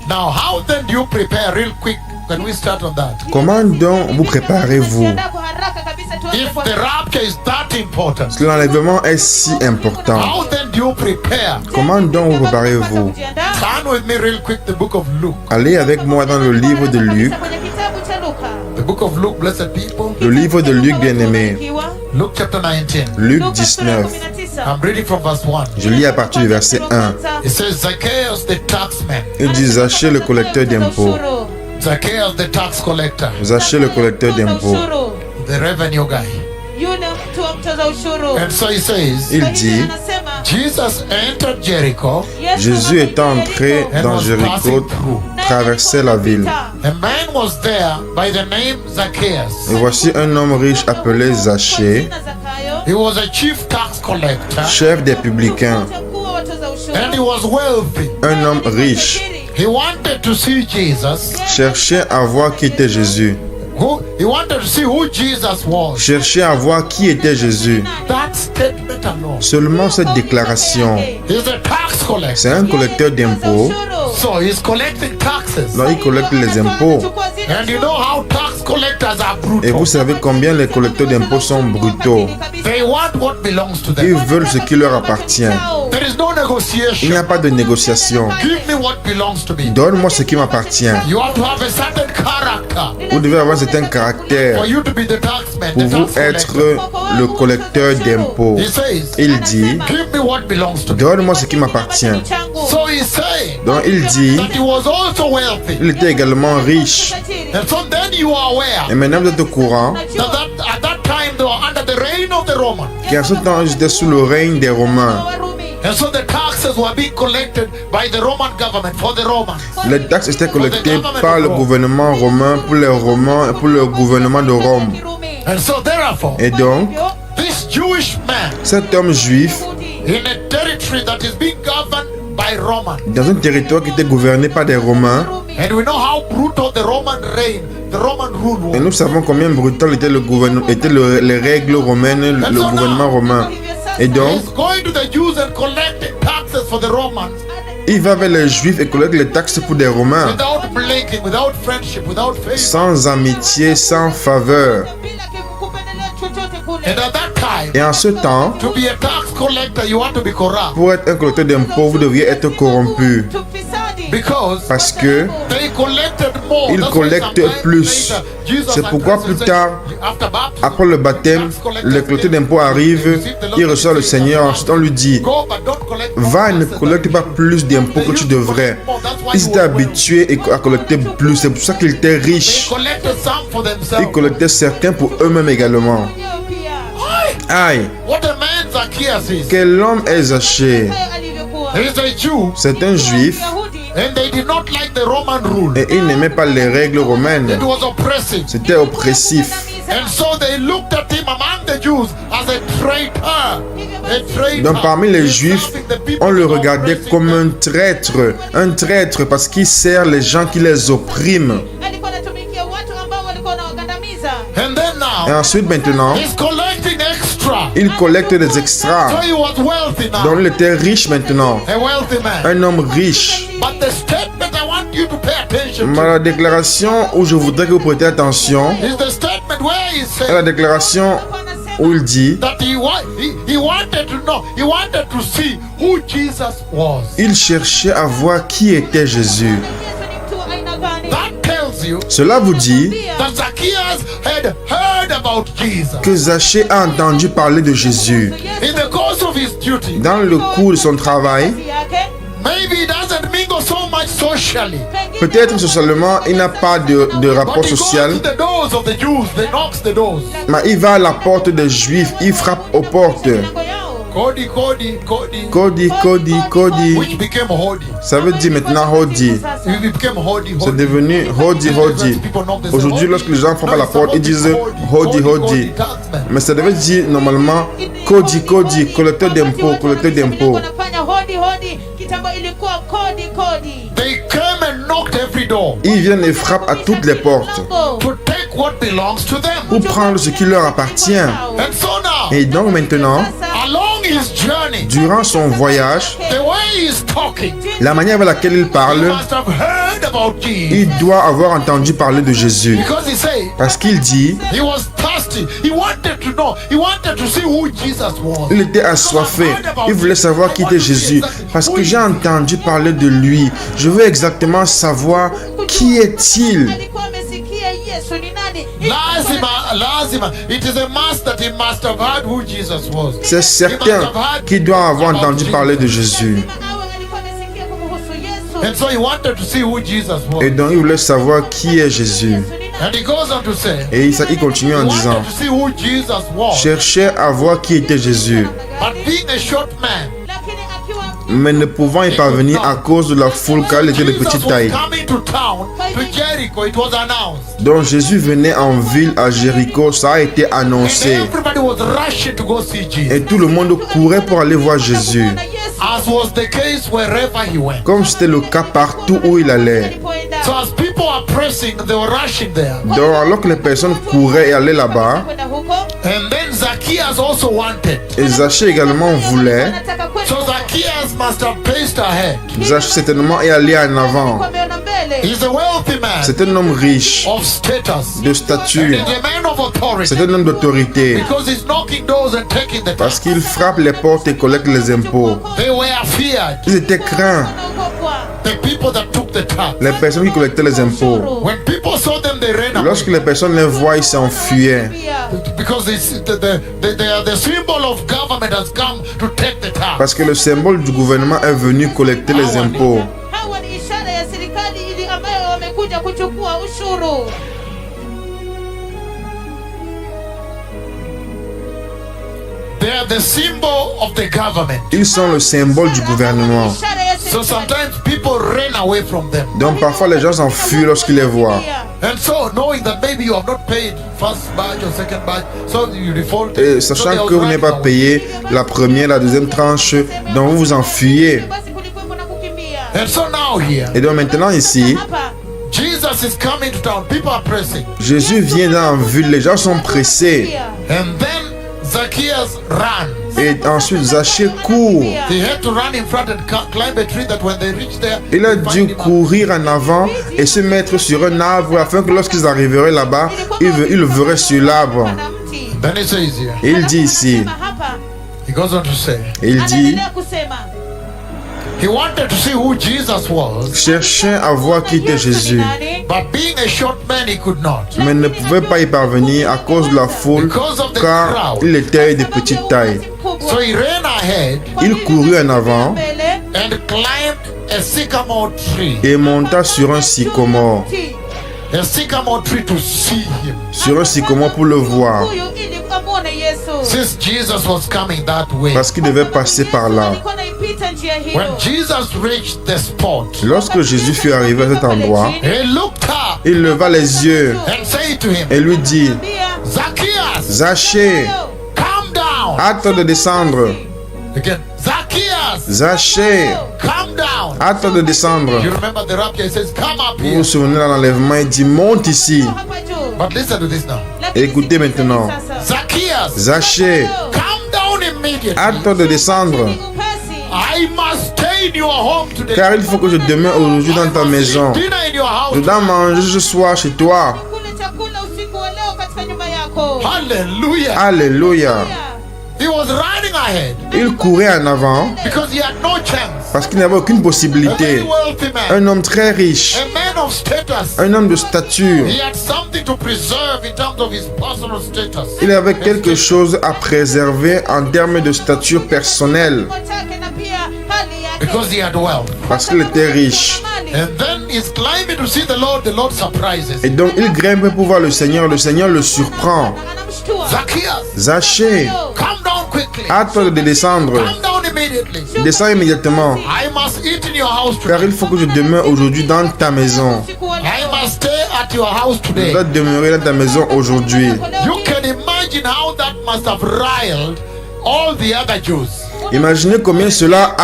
Now, how then do you prepare real quick? Can we start on that? Comment donc vous préparez-vous? If the rapture is that important, Si l'enlèvement est si important, how then do you prepare? comment donc vous préparez-vous? Turn with me real quick the book of Luke. Allez avec moi dans le livre de Luc, The book of Luke, blessed people. le livre de Luc bien-aimé, Luke chapter 19. Luc 19. I'm reading from verse 1. Je lis à partir du verset 1. It says, Zacchaeus the taxman. Il dit Zachée le collecteur d'impôts. Zacchaeus the tax collector. Zachée le collecteur d'impôts. The revenue guy. And so he says, Il dit, Jesus entered Jericho. Jésus est entré dans Jéricho, traversait la ville. A man was there by the name Zacchaeus. Et voici un homme riche appelé Zachée, He was a chief tax collector chef des publicains, and he was wealthy. un homme riche, He wanted to see Jesus. cherchait à voir qui était Jésus. He wanted to see who Jesus was. Cherchait à voir qui était Jésus. That statement alone. Seulement cette déclaration. He's a tax collector. C'est un collecteur d'impôts. So he's collecting taxes. Donc il collecte les impôts. And you know how tax collectors are Et vous brutal. savez combien les collecteurs d'impôts sont brutaux. They want what belongs to Ils them. veulent ce qui leur appartient. There is no Il n'y negotiation. a pas de négociation. Give me what belongs to me. Donne-moi ce qui m'appartient. You have to have a certain character Vous devez avoir un certain caractère for you to be the taxman, pour the vous tax être collector. le collecteur d'impôts. He says, Il dit, give me what belongs to me. donne-moi ce qui m'appartient. So he's saying Donc il dit, that he was also wealthy. il était également riche. And so then you are aware Et maintenant vous êtes au courant that at that time they were under the reign of the Romans. qu'en ce temps ils étaient sous le règne des Romains. And so the taxes were being collected by the Roman government for the Romans. Les taxes étaient collectées par le gouvernement romain pour les Romains et pour le gouvernement de Rome. And so therefore, Et donc, this Jewish man cet homme juif, in a territory that is being governed by Romans, dans un territoire qui était gouverné par des Romains, and we know how brutal the Roman reign, the Roman rule et was. nous savons combien brutal était les règles romaines, le gouvernement romain. Et donc, He's going to the Jews and collecting taxes for the Romans il va vers les Juifs et collecte les taxes pour des Romains, without blinking, without friendship, without faith. sans amitié, sans faveur. And at that time, Et en ce temps, to be a tax collector, you want to be corrupt pour être un collecteur d'impôts, vous deviez être corrompu. because Parce que they collected more. ils That's why collectent sometimes plus. later, Jesus C'est pourquoi plus tard, after baptism, après le baptême, le collecteur d'impôts arrive, il reçoit le Seigneur, ensuite on lui dit, go but don't collect va et ne collecte pas plus d'impôts que tu devrais. Ils étaient habitués à collecter plus, c'est pour ça qu'ils étaient They riches. collected some for Ils themselves. collectaient certains pour eux-mêmes également. Aïe, What a man Zacchaeus is. quel homme est Zachée? He's a Jew, C'est un juif and they did not like the Roman rule. et il n'aimait pas les règles romaines. It was oppressive. C'était oppressif. And so they looked at him among the Jews as a traitor. A traitor. Donc parmi les Juifs, Serving the people on le and regardait oppressing comme them. un traître parce qu'il sert les gens qui les oppriment. And then Et now, ensuite maintenant, he's collecting extra. il collecte des extras. So he was wealthy now. Donc il était riche maintenant, A wealthy man. un homme riche. But the statement I want you to pay attention Mais to la déclaration où je voudrais que vous prêtiez attention is the statement where he est la said déclaration où il dit, that he wanted to know, he wanted to see who Jesus was. il cherchait à voir qui était Jésus. That tells you Cela vous dit that Zacchaeus had heard about Jesus. que Zachée a entendu parler de Jésus. In the course of his duty, Dans le cours de son travail, maybe he doesn't mingle so much socially. peut-être socialement, il n'a pas de rapport But he goes social, to the doors of the Jews, he knocks the doors. mais il va à la porte des Juifs, il frappe aux portes. Cody, Cody, Cody, Cody, Cody, Cody. which became Hodi. Ça veut dire maintenant Hodi. It became Hodi, C'est Hodi. devenu Hodi, Hodi. Aujourd'hui, lorsque les gens frappent à la porte, ils disent Hodi, Hodi. Mais ça devait dire normalement Cody, Cody, collecteur d'impôts, collecteur d'impôts. They came and knocked every door Ils viennent et frappent à toutes les portes to take what belongs to them. pour prendre ce qui leur appartient. And so now, Et donc maintenant, along his journey, durant son voyage, the way he is talking, la manière avec laquelle il he parle, must have heard about Jesus. il doit avoir entendu parler de Jésus. Because he said Parce qu'il dit, he was thirsty. He wanted to know. He wanted to see who Jesus was. il était assoiffé. Il voulait savoir qui était Jésus. Parce que j'ai entendu parler de lui. Je veux exactement savoir qui est-il. alikuwa amesikia Yesu ni nani. Lazima. It is a must that he must have heard who Jesus was. C'est certain qu'il doit avoir entendu parler de Jésus. Awe alikuwa amesikia kumhusu Yesu. And so he wanted to see who Jesus was. Et donc il voulait savoir qui est Jésus. Yesu ni nani. And he goes on to say, Et il continue he en disant, wanted to see who Jesus was. cherchait à voir qui était Jésus. But being a short man, Lakini akiwa Mais ne pouvant y parvenir à cause de la foule car il était de Jesus petite was taille. coming to town, to Jericho. It was announced. Donc Jésus venait en ville à Jéricho, ça a été And annoncé. everybody was rushing to go see Jesus. Et tout le monde courait pour aller voir Jésus. na Yesu As was the case wherever he went. Comme c'était le cas partout où il allait. alipoenda So as people were pressing, they were rushing there. Donc alors que les personnes couraient et allaient là-bas, kwenda huko. And then Zacchaeus also wanted. et Zachée également voulait. Anataka kwenda So Zacchaeus must have paced ahead. Zachée certainement est allé en avant. ameona mbele. He's a wealthy man C'est un homme riche, of status. de stature. He's a man of authority. C'est un homme d'autorité. Because he's knocking doors and taking the Parce tax. qu'il frappe les portes et collecte les impôts. They were feared. Ils étaient craints, Wanaogopwa. The people that took the tax. les personnes qui collectaient les impôts. When people saw them, they ran away. Lorsque les personnes les voient, ils s'enfuyaient. Pia. Because the symbol of government has come to take the tax. Parce que le symbole du gouvernement est venu collecter les impôts. Hawa ni ishara ya serikali ili ambayo wamekuja kuchukua ushuru. They are the symbol of the government. Ils sont le symbole du gouvernement. Ishara ya So serikali. sometimes people ran away from them. Donc parfois les gens s'enfuient lorsqu'ils les voient. Pia. And so knowing that maybe you have not paid first batch or second batch, so you default. Et sachant que vous n'avez pas payé la première, la deuxième tranche, donc vous vous enfuyez. Basi kulikuwepo na kukimbia. And so now here, Et donc maintenant ici, Hapa Jesus is coming to town. People are pressing. Jésus vient dans la ville, les gens sont pressés. pia. And then Zacchaeus ran. Et ensuite Zachée court. He had to run in front and climb a tree that when they reached there, Il a they dû find him. courir en avant et se mettre sur un arbre afin que lorsqu'ils arriveraient là-bas, ils le verraient sur l'arbre. Na mti. Then he says here, Et il dit ici, Sema hapa. he goes on to say, et il dit, Anaendelea kusema. he wanted to see who Jesus was, cherchait à voir qui était Yesu ni Jésus, nani? but being a short man, he could not. mais ne pouvait pas y parvenir à cause de la foule, car il était de petite taille. So he ran ahead Il courut en avant Mbele. and climbed a sycamore tree. et monta sur un sycomore. A sycamore tree to see him. Sur un sycomore pour le voir, Huyu ili amwone Yesu. Since Jesus was coming that way. parce qu'il devait passer par là. Alikuwa anaipita njia hiyo. When Jesus reached the spot, Lorsque Jésus fut arrivé à cet endroit, he looked up il leva les yeux and said to him, et lui dit, Pia. Zacchaeus, Zachée, come down. hâte de descendre. Again, Zacchaeus, Zachée, come down. hâte de descendre. You remember the rapture, he says, come up Vous here. vous souvenez de l'enlèvement, il dit, monte ici. Hapa juu. But listen to this now. Lakini Écoutez maintenant. sasa. Zacchaeus, Zachée, come down immediately. hâte de descendre. Ni upesi. I must stay in your home today. Car il faut que je demeure aujourd'hui dans ta maison. Dinner in your Je house. dois manger ce soir chez toi. Kule chakula usiku wa leo katika nyumba yako. Hallelujah. Alléluia. He was running ahead Il courait en avant because he had no chance. parce qu'il n'avait aucune A very possibilité. wealthy man, Un homme très riche, a man of status. un homme de stature. He had something to preserve in terms of his personal status. Il avait quelque chose à préserver en termes de stature personnelle Kimo chake na pia hali yake. Because he had wealth. parce qu'il était riche. Mali. And then he's climbing to see the Lord surprises Et him. donc il grimpe pour voir le Seigneur le surprend. Na anamshtua. Zacchaeus, Zachée, come down quickly. hâte de descendre. Come down immediately. Descends immédiatement. I must eat in your house Car today. il faut que je demeure aujourd'hui dans ta maison. Usiku wa I leo. must stay at your house Je today. dois demeurer dans ta maison aujourd'hui. You can imagine how that must have riled all the other Jews. Imaginez combien cela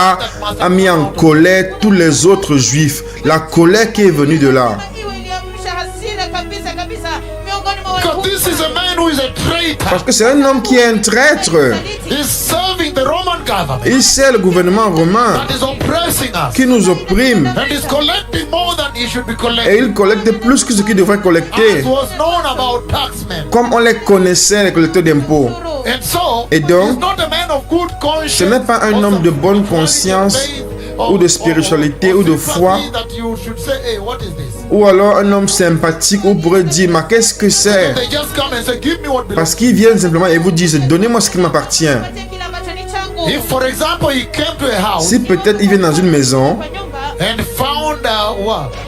a mis en colère tous les autres juifs. La colère qui est venue de là. Iwe iliamsha hasira kabisa kabisa miongoni mwa Because this is a man who is a traitor. Parce que c'est un homme qui est un traître. He's serving the Roman government Il sert le gouvernement romain that is oppressing us qui nous opprime and is collecting more than he should be et collecting. il collecte plus que ce qu'il devrait As collecter. was known about taxmen. Comme on les connaissait, les collecteurs d'impôts. And so, Et donc, he's not a man of good conscience. Ce n'est pas un homme de bonne conscience ou de spiritualité ou de foi, that you should say, hey, what is this? ou alors un homme sympathique où pourrait dire, mais qu'est-ce que c'est? They just come and say, give me what belongs. Parce qu'ils viennent simplement et vous disent, donnez-moi ce qui m'appartient. Patie kile ambacho ni changu. If, for example, he came to a house Si peut-être ils viennent dans une maison, Kwa nyumba and found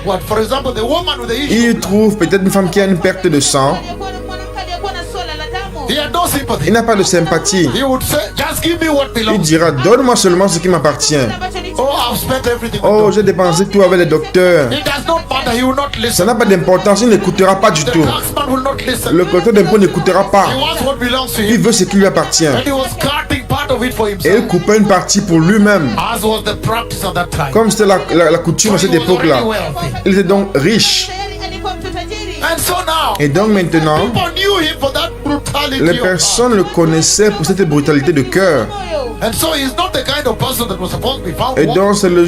what? For example, the woman with the issue, il trouve peut-être une femme qui a une perte de sang, aliyekuwa na mwanamke aliyekuwa na swala la damu. he had no sympathy. il n'a pas de sympathie. He would say, just give me what Il belongs. dira, donne-moi seulement ce qui m'appartient. Kile ambacho ni Oh, changu. I've spent everything. Oh, with j'ai dépensé tout avec les docteurs. them. It does not matter. He will not Ça listen. n'a pas d'importance, il n'écoutera pas du The tout. taxman will not listen. Le collecteur d'impôts n'écoutera pas. He wants what belongs to Il him. veut ce qui lui appartient. And he was cutting part of it for Et il himself. coupait une partie pour lui-même. As was the practice at that time. Comme c'était la coutume à cette He was époque-là. already wealthy. Il était donc riche. Tayari alikuwa mtu tajiri. And so now, Et donc maintenant, people knew him for that brutality les of heart. personnes le connaissaient pour cette brutalité de cœur. Moyo. And so he's not the kind of person that was supposed to be found Et donc,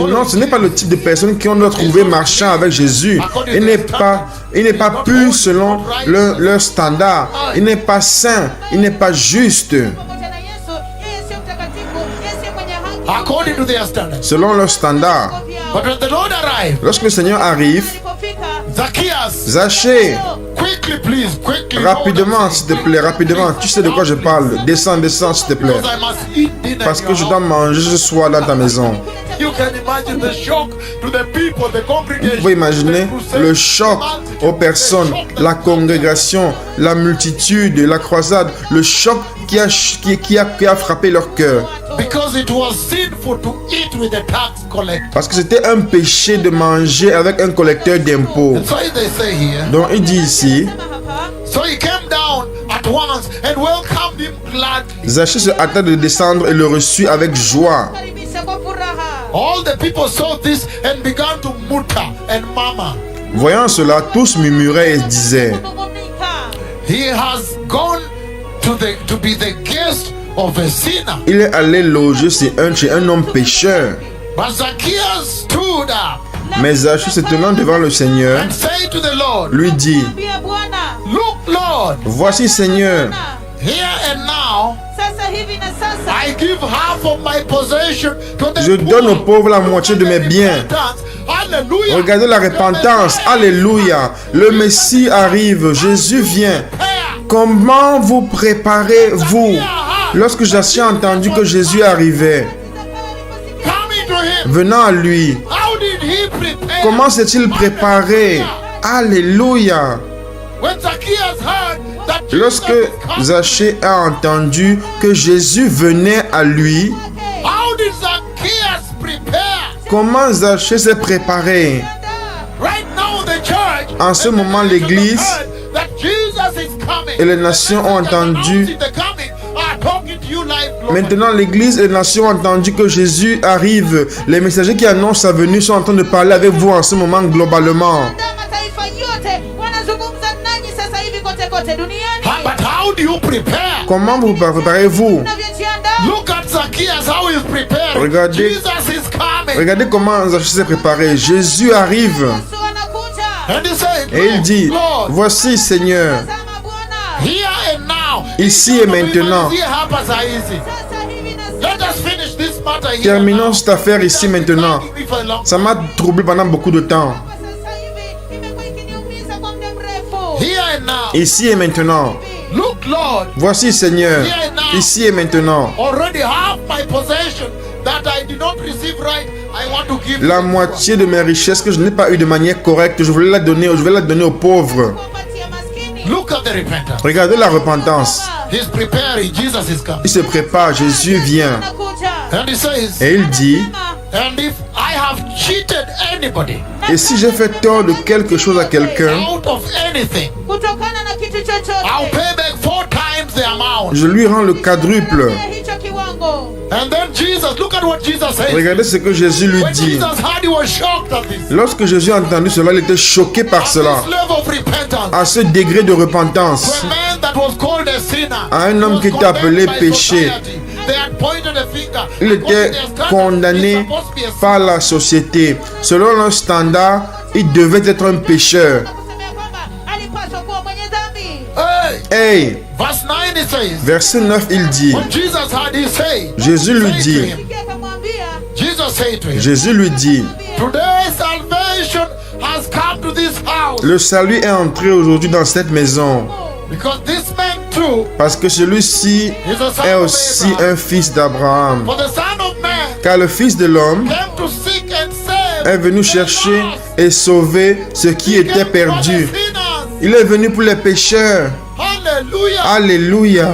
non, ce n'est pas le type de personne qu'on doit trouver marchant avec Jésus. Il n'est pas pur selon leur standard. Il n'est pas saint. Il n'est pas juste Pamoja na Yesu, yeye sio mtakatifu, yeye sio mwenye haki. according to their standards. selon leur standard. But when the Lord arrived, Lorsque le Seigneur arrive, Alipofika, Zacchaeus, Zachée, quickly please, quickly. rapidement, s'il te plaît, rapidement. Tu sais de quoi je parle. Descends, descends, s'il te plaît. Because I must eat dinner Parce in que your je dois house. manger ce soir dans ta maison. You can imagine the shock to the people, the congregation. Vous pouvez imaginer le choc aux personnes, la congrégation, la multitude, la croisade, le choc qui a frappé leur cœur. Because it was sinful to eat with a tax collector. Parce que c'était un péché de manger avec un collecteur d'impôts. And so they say here, Donc il dit ici, sema hapa, so he came down at once and welcomed him gladly. Zachée se hâta de descendre et le reçut avec joie. karibisha kwa furaha. All the people saw this and began to mutter and murmur. Voyant cela, tous murmuraient et disaient, Kunung'unika. He has gone to be the guest of a sinner. il est allé loger chez un homme pécheur. But Zacchaeus stood up Mais Zachée se tenant devant le Seigneur, and said to the Lord, lui dit, Mwambie Bwana, look, Lord, voici Seigneur, here and now sasa hivi na sasa I give half of my possession to the je donne aux pauvres la moitié de mes biens. Hallelujah. Regardez la repentance. Alléluia. Le Messie arrive. Jésus vient. Comment vous préparez-vous? Lorsque Zachée a entendu que Jésus arrivait, Coming to him. venant à lui, How did he prepare? comment s'est-il préparé? Alléluia. When Zacchaeus heard that Jesus Lorsque is coming, Zachée a entendu que Jésus venait à lui, how did Zacchaeus prepare? comment Zachée s'est préparé? Right now the church En ce moment, l'Église heard that Jesus is coming. et les nations ont entendu. Announcing the coming, are talking to you live globally. Maintenant, l'Église et les nations ont entendu que Jésus arrive. Les messagers qui annoncent sa venue sont en train de parler avec vous en ce moment globalement. Ndio mataifa yote wanazungumza nanyi sasa hivi kote kote duniani. But how do you prepare? Comment vous préparez-vous? Unavyojiandaa, Look at Zacchaeus, how he's prepared. Regardez. Jesus is coming. Regardez comment Zachée s'est préparé. Jésus arrive. Yesu anakuja. And he said, Et il dit, Lord, voici Seigneur, Tazama Bwana, here and now. Ici et maintenant. Hapa saa hizi. sasa hivi na Let sasa. us finish this matter here. terminons now. cette affaire ici maintenant. Ça m'a troublé pendant beaucoup de temps. Sasa hivi imekuwa ikiniumiza kwa muda mrefu. Here and now. Ici et maintenant. Look, Lord, Voici Seigneur, ici et maintenant. already half my possession that I did not receive right, I want to give La you. moitié de mes richesses que je n'ai pas eu de manière correcte, je vais la donner aux pauvres. Kuwapatia maskini. Look at the repentance. Regardez la repentance. He's preparing. Jesus is coming. Il se prépare, Jésus vient. Anakuja. And he says, Et il dit, and if I have cheated anybody et si j'ai fait tort de quelque chose à quelqu'un, out of anything, Kutokana na kitu I'll chochote. pay back 4 times the amount. je lui rends le quadruple. Hicho kiwango. And then Jesus, look at what Jesus says. Regardez ce que Jésus lui When dit. Jesus heard, he was shocked at this. Lorsque Jésus a entendu cela, il était choqué par cela. This level of repentance. À ce degré de To repentance, a man that was called a sinner. à un homme was qui était appelé condemned by péché, society. They had pointed a finger. Il était condamné par la société. Selon leur standard, il devait être un pécheur. Kusemea kwamba alipaswa kuwa mwenye dhambi. Hey, Hey, verse 9 it says, verset 9, il dit, when Jesus had his say, Jésus lui say to dit, him, Sikia akamwambia, Jesus said to him, Jésus lui dit, today salvation has come to this house le salut est entré aujourd'hui dans cette maison, because this man too parce que celui-ci is a son est of aussi Abraham. un fils d'Abraham. For the Son of Man Car le Fils de l'homme came to seek and save est venu the chercher lost. et sauver ce qui He était came for the perdu. sinners. Il est venu pour les pécheurs. Hallelujah. Alléluia.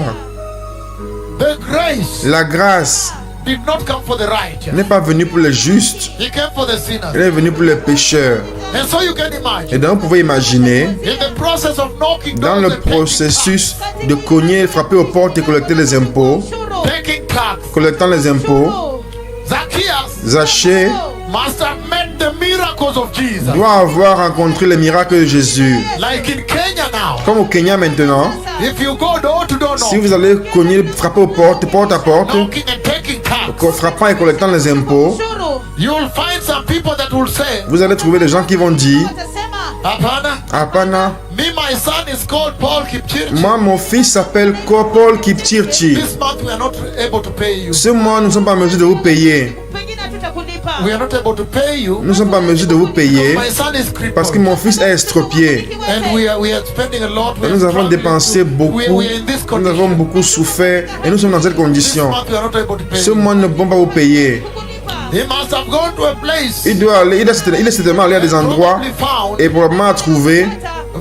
The grace La grâce did not come for the righteous. n'est pas venue pour les justes, He came for the sinners. elle est venue pour les pécheurs. And so you can Et imagine, donc, vous pouvez imaginer, in the process of knocking dans down le the processus de cogner, frapper aux portes et collecter les impôts, ushuru, taking tax, collectant les impôts, Zacchaeus Zachée must have met the miracles of Jesus. doit avoir rencontré les miracles de Jésus. Like in Kenya now, Comme au Kenya maintenant, if you go door to door si now, vous allez cogner, frapper aux portes, porte à porte, knocking and taking tax, frappant et collectant les impôts, ushuru. you'll find some people that will say, vous allez trouver des gens qui vont dire, Watasema, Hapana, Apana, me, my son is called Paul Kipchirchi. moi mon fils s'appelle Paul Kipchirchi. This month we are not able to pay you. Ce mois, nous ne sommes pas en mesure de vous payer. pengine hatutakulipa. We are not able to pay you. Nous ne sommes pas en mesure de vous payer My son is parce que crippled. mon fils est estropié. And we are spending a lot. Et nous avons dépensé beaucoup, We are in this nous avons condition. beaucoup souffert et nous sommes dans cette This condition. month we are not able to pay Ce you. mois, nous ne pouvons pas vous payer. Kulipa. He must have gone to a place. Il est certainement allé à des endroits Probably found, et probablement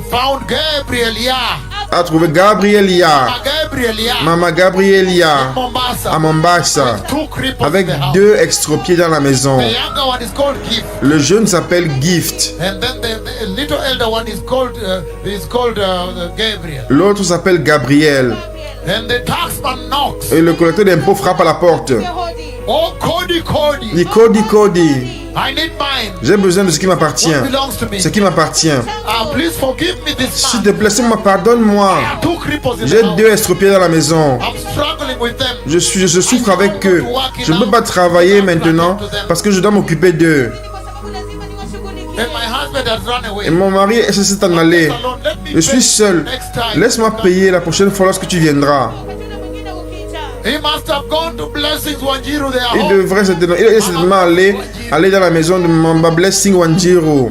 found Gabriel, a trouvé Gabrielia, Gabriel, Maman Gabrielia à Mombasa. Mombasa, Two cripples avec in the house. 2 extropiés dans la maison. The younger one is called Gift, Le jeune s'appelle Gift, and then the little elder one is called Gabriel. l'autre s'appelle Gabriel. And the taxman knocks. Et le collecteur d'impôts frappe à la porte. Hodi. Oh, Cody, Il dit, Cody, Cody, I need mine. j'ai besoin de ce qui m'appartient. What belongs to me? Ce qui m'appartient. Please forgive me this S'il man. te plaît, Seigneur, pardonne-moi. I have two cripples in J'ai the house. 2 estropiés dans la maison. I'm struggling with them. Je souffre avec eux. Je ne peux pas travailler maintenant parce que je dois m'occuper d'eux. Kwa sababu lazima niwashughulikie. And my husband has run away. Et mon mari s'est en allé. Je suis seul. Laisse-moi payer la prochaine fois lorsque tu viendras. Wakati mwingine ukija. He must have gone to Blessings Wanjiru, their Il home. devrait certainement aller dans la maison de Mamba Blessing Wanjiru.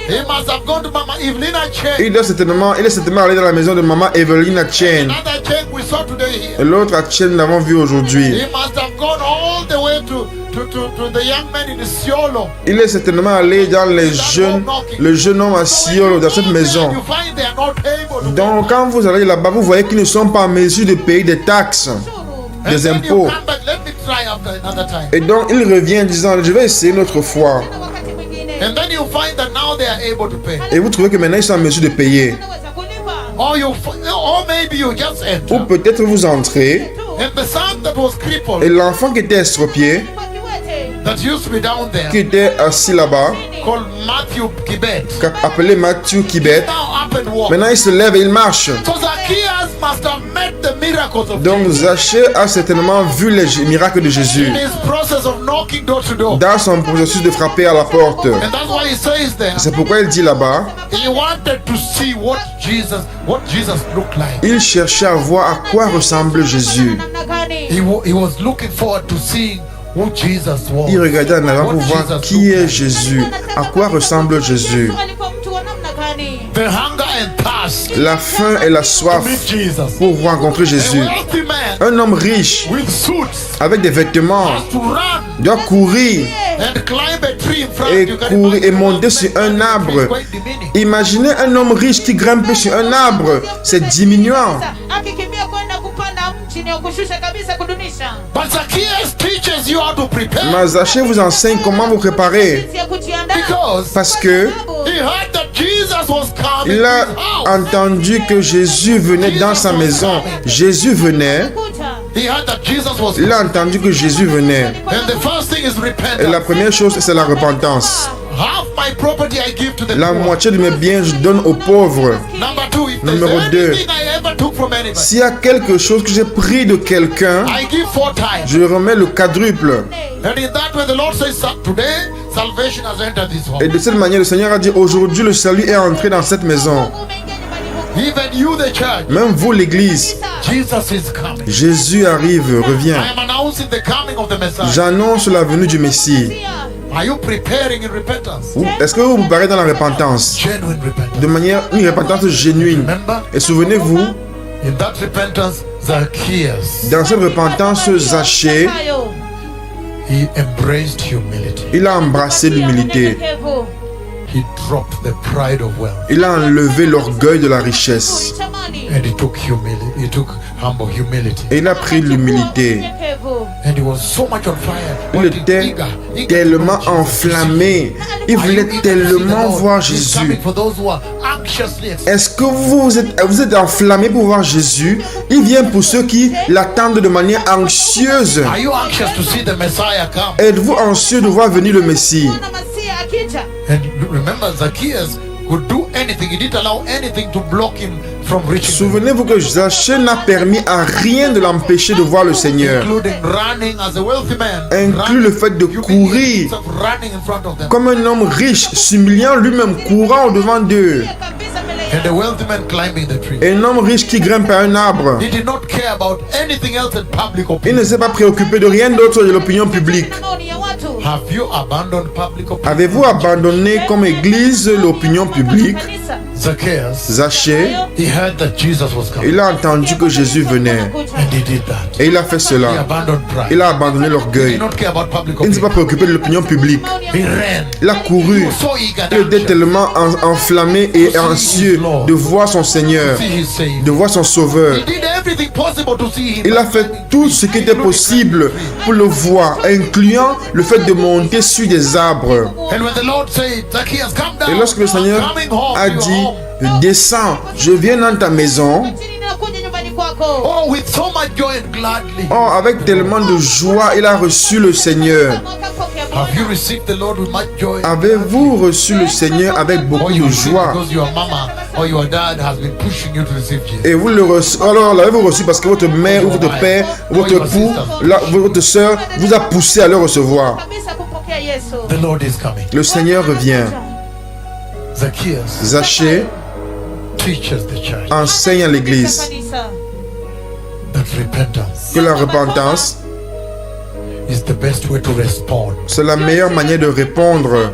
He must have gone to Mama Evelina Chen. Il est certainement allé dans la maison de Maman Evelina Chen. Another Chen we saw today here. Et l'autre à Chen, nous l'avons vu aujourd'hui. He must have gone all the way to the young man in Siolo. Il est certainement allé dans le jeune homme à Siolo, dans cette maison. You find they are not able to Donc, quand vous allez là-bas, vous voyez qu'ils ne sont pas en mesure de payer des taxes, And des then you impôts. come back, let me try after another time. Et donc, il revient en disant, je vais essayer une autre fois. Wakati mwingine And then you find that now they are able to pay. Et vous trouvez que maintenant, ils sont en mesure de payer. unaweza kulipa. Or maybe you just Ou enter. peut-être vous entrez, And the son that was et crippled, l'enfant qui était estropié, Kwa kiwete. that used to be down there, qui était assis là-bas, called Matthew Kibet, appelé Matthew Kibet, now up and walk. maintenant il se lève et il marche. So Zacchaeus must have met the miracles of Donc Jesus Zachée a certainement vu les miracles de Jésus in his process of knocking door to door. dans son processus de frapper à la porte. And that's why he says there, C'est pourquoi il dit là-bas, he wanted to see what Jesus looked like. il cherchait à voir à quoi ressemble Jésus. Namna gani? He was looking forward to seeing who Jesus was. Il regardait en avant pour What voir Jesus qui looked est like. Jésus, à quoi ressemble Jésus. Yesu alikuwa mtu wa namna gani? The hunger and thirst La faim et la soif to meet Jesus. pour rencontrer A Jésus. wealthy man Un homme riche with suits avec des vêtements has to run doit courir and climb a tree in front. et You can courir et imagine monter sur un arbre. it's quite demeaning. Imaginez un homme riche qui grimpe sur un arbre. C'est diminuant. Sasa, akikimbia kwenda kupanda mti ni kushusha kabisa, kudunisha. But Zacchaeus teaches you how to prepare Mais Zachée vous enseigne comment vous préparer. Jinsi ya kujiandaa. because Parce que he heard that Jesus was coming il to a his house. entendu que Jésus venait dans sa maison. Jésus venait. Kuja. He heard that Jesus was Il a entendu que Jésus venait. And the first thing is Et la repentance. première chose, c'est la repentance. Half my property I give to the La poor. moitié de mes biens, je donne aux pauvres. Number two, if If there's Numéro 2, anything I ever took from anybody, s'il y a quelque chose que j'ai pris de quelqu'un, I give 4 times. je remets le quadruple. And in that way, the Lord says, today salvation has entered this home. Et de cette manière, le Seigneur a dit, aujourd'hui, le salut est entré dans cette maison. Even you, the church, Même vous, l'église, Jesus is coming. Jésus arrive, revient. I am announcing the coming of the Messiah. J'annonce la venue du Messie. Are you preparing in repentance? Est-ce que vous vous parlez dans la repentance? Genuine repentance. De manière, une repentance genuine. Remember, Et souvenez-vous, in that repentance, Zacchaeus, dans cette repentance, Zachée, he embraced humility. il a embrassé l'humilité. He dropped the pride of wealth. Il a enlevé l'orgueil de la richesse. And he took humility. He took humble humility. Et il a pris l'humilité. And he was so much on fire. Il était tellement enflammé. Il voulait tellement voir Jésus. For those who are anxiously expecting. Est-ce que vous êtes enflammé pour voir Jésus? Il vient pour ceux qui l'attendent de manière anxieuse. Are you anxious to see the Messiah come? Êtes-vous anxieux de voir venir le Messie? And remember, Zacchaeus could do anything. He didn't allow anything to block him from reaching him, Souvenez-vous que Zachée n'a permis à rien de l'empêcher de voir le Seigneur, including running as a wealthy man. inclus le fait de courir Himself running in front of them. comme un homme riche, s'humiliant lui-même, courant au devant d'eux. And the wealthy man climbing the tree. Un homme riche qui grimpe à un arbre. He did not care about anything else in public Il opinion. ne s'est pas préoccupé de rien d'autre de l'opinion publique. Have you abandoned public opinion? Avez-vous abandonné comme église l'opinion publique? Zacchaeus, Zachée, he heard that Jesus was coming. il a entendu que Jésus venait And he did that. et il a fait He cela. abandoned pride. Il a abandonné He l'orgueil. did not care about public Il ne s'est pas opinion. préoccupé de l'opinion publique. He ran. Il a couru. So eager Il était tellement enflammé et anxieux de voir son Seigneur, to see his Savior. de voir son Sauveur. He did everything possible to see him. Il a fait tout ce qui était possible pour le voir, incluant le fait de monter sur des arbres. And when the Lord said, Zacchaeus, come down. Et lorsque le Seigneur I'm coming home a to your dit, home. descends, je viens dans ta maison, Oh, with so much joy and gladly. oh, avec tellement de joie, il a reçu le Seigneur. Have you received the Lord with much joy? Avez-vous reçu le Seigneur avec Or beaucoup you de receive joie? because your mama or your dad has been pushing you to receive Jesus. Et vous le reçu, alors l'avez-vous reçu parce que votre mère ou votre père, votre époux, votre soeur vous a poussé à le recevoir. The Lord is coming. Le Seigneur revient. Zacchaeus Zachée teaches the church enseigne à l'église that repentance que la repentance, is the best way to respond c'est la meilleure manière de répondre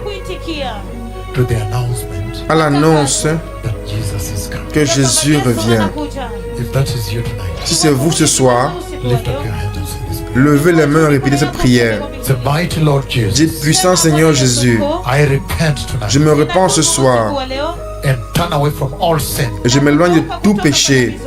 to the announcement à l'annonce that Jesus is coming. que Jésus revient. If that is you tonight, Si c'est vous ce soir, lift up your hands and say this prayer. levez les mains et répétez cette prière. Say, mighty Lord Jesus, Dites, puissant Seigneur Jésus, I repent je tonight me repens ce soir and turn away from all sin et je m'éloigne de tout péché.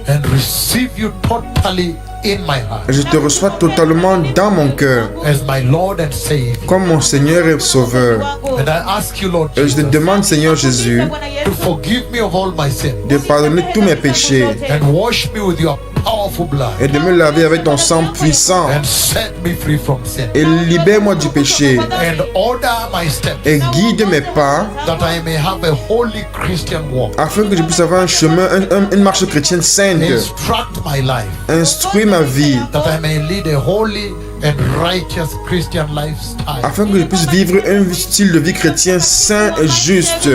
and receive you totally in my heart Je te reçois totalement dans mon cœur as my Lord and Savior. comme mon Seigneur et Sauveur. And I ask you, Lord Et je te Jesus, demande, Seigneur Jésus, to forgive me of all my sins de pardonner tous mes péchés and wash me with your powerful blood et de me laver avec ton sang puissant and set me free from sin et libère-moi du péché and order my steps et guide mes pas that I may have a holy Christian walk. afin que je puisse avoir un chemin, une marche chrétienne sainte. Instruct my life Instruis ma vie that I may lead a holy and righteous Christian lifestyle. afin que je puisse vivre un style de vie chrétien saint et juste.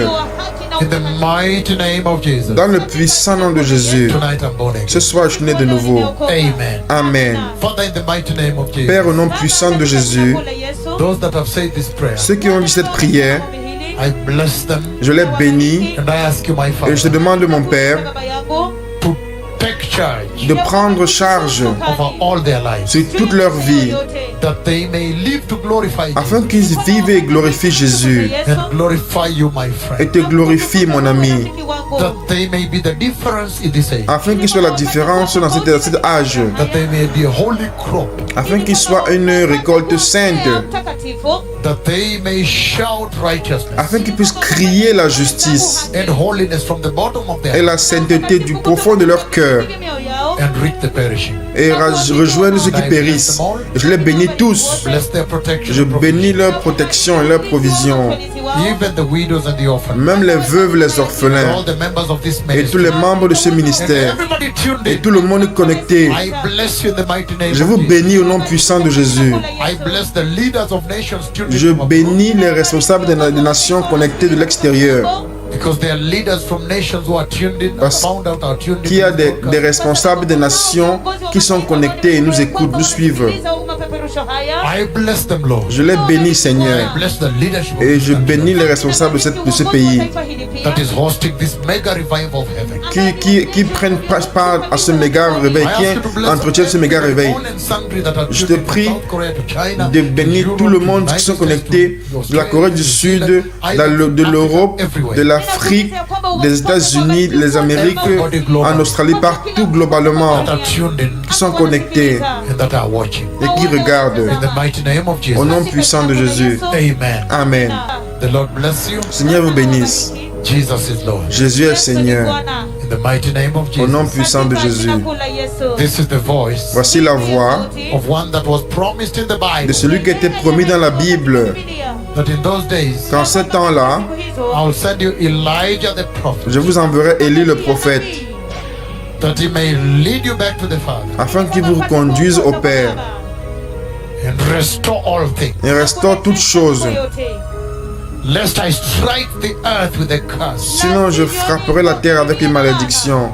In the mighty name of Jesus, Dans le puissant nom de Jésus, tonight I'm born again. ce soir je suis né de nouveau. Amen. Amen. Father, in the mighty name of Jesus, Père, au nom puissant de Jésus, those that have said this prayer, ceux qui ont dit cette prière, I bless them je les bénis and I ask you, my et je te Father, demande, mon Père, to take charge de prendre charge over all their lives, sur toute leur vie that they may live to glorify you afin qu'ils vivent et glorifient Jésus and glorify you, my et friend, te glorifient, mon ami, that they may be the difference in this age, afin qu'il soit la différence dans cet âge, that they may be a holy crop, afin qu'il soit une récolte sainte, that they may shout righteousness afin qu'ils puissent crier la justice and holiness from the bottom of et their la sainteté du profond de leur cœur and reach the perishing. et rejoindre ceux qui périssent. Je les bénis tous. Bless their protection. Je and bénis provision. leur protection et leur provision. even the widows and the orphans, même les veuves, les orphelins, all the members of this et tous les ministry, membres de ce and ministère, everybody tuned et in. tout le monde connecté. I bless you in the mighty name Je of vous Jesus. bénis au nom puissant de Jésus. I bless the leaders of nations tuned in Je from abroad, bénis les responsables des nations connectées de l'extérieur. because there are leaders from nations who are tuned in, Parce found out are tuned in. Qu'il y a des responsables des nations qui sont connectés et nous écoutent, nous suivent. I bless them, Lord. Je les bénis, Seigneur. I bless the leadership of Et this je country bénis les responsables de ce pays that is hosting this mega revival of heaven. qui prennent part à ce méga réveil, qui entretiennent ce méga réveil. Je te prie de bénir tout le monde qui sont connectés de la Corée du Sud, de l'Europe, de l'Afrique, des États-Unis, les Amériques, en Australie, partout globalement, qui sont connectés and that are watching. et qui regardent. In the mighty name of Jesus. Au nom puissant de Jésus. Amen. Amen. The Lord bless you. Seigneur vous bénisse. Jesus is Lord. Jésus est Seigneur. In the mighty name of Au nom Jesus. puissant de Jésus. This is the voice Voici la voix of one that was promised in the de Bible. celui qui était promis dans la Bible. That in those days, Qu'en ce temps-là, I'll send you Elijah the prophet, je vous enverrai Élie le prophète, that he may lead you back to the Father afin qu'il vous conduise au Père and restore all things. et restaure toutes choses. Lest I strike the earth with a curse. Sinon, je frapperai la terre avec une malédiction.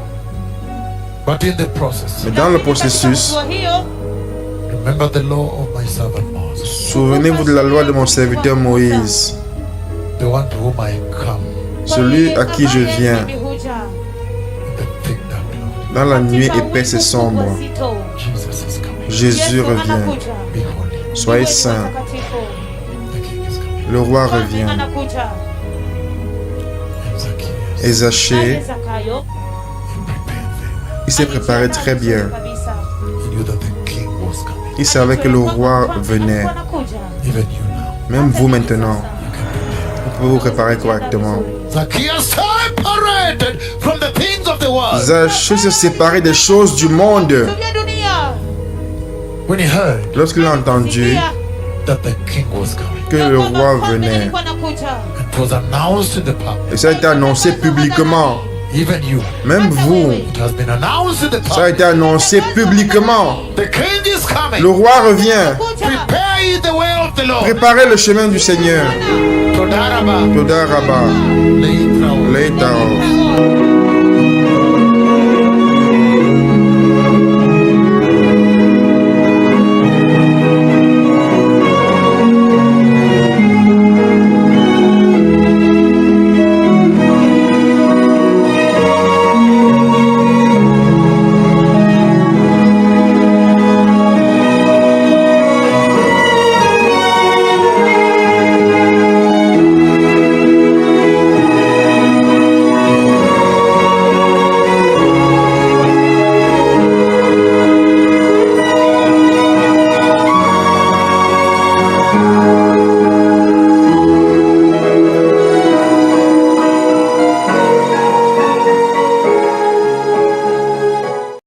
But in the process, Mais dans le processus, remember the law of my servant Moses, souvenez-vous de la loi de mon serviteur Moïse, the one to whom I come celui à qui je viens in the thick dark cloud. dans la nuit épaisse et sombre. Jesus is coming. Jésus revient. Be holy. Soyez saints. The King is coming. Le roi revient. And Zacchaeus, Et Zachée, he prepared very well. il s'est préparé très bien. He knew that the King was coming. Il savait que le roi venait. Even you now, Même vous maintenant, you can prepare. vous pouvez vous préparer correctement. Zacchaeus separated from the things of the world. Zachée s'est séparé des choses du monde. When he heard Lorsqu'il a entendu that the King was coming, que le roi venait, it was announced in the public. et ça a été annoncé publiquement. Even you, Même vous, it has been announced in the ça a public. été annoncé publiquement. The King is coming. Le roi revient. Prepare ye the way of the Lord. Préparez le chemin du Seigneur. Todaraba, Toda Rabba, Leitra. Leitao.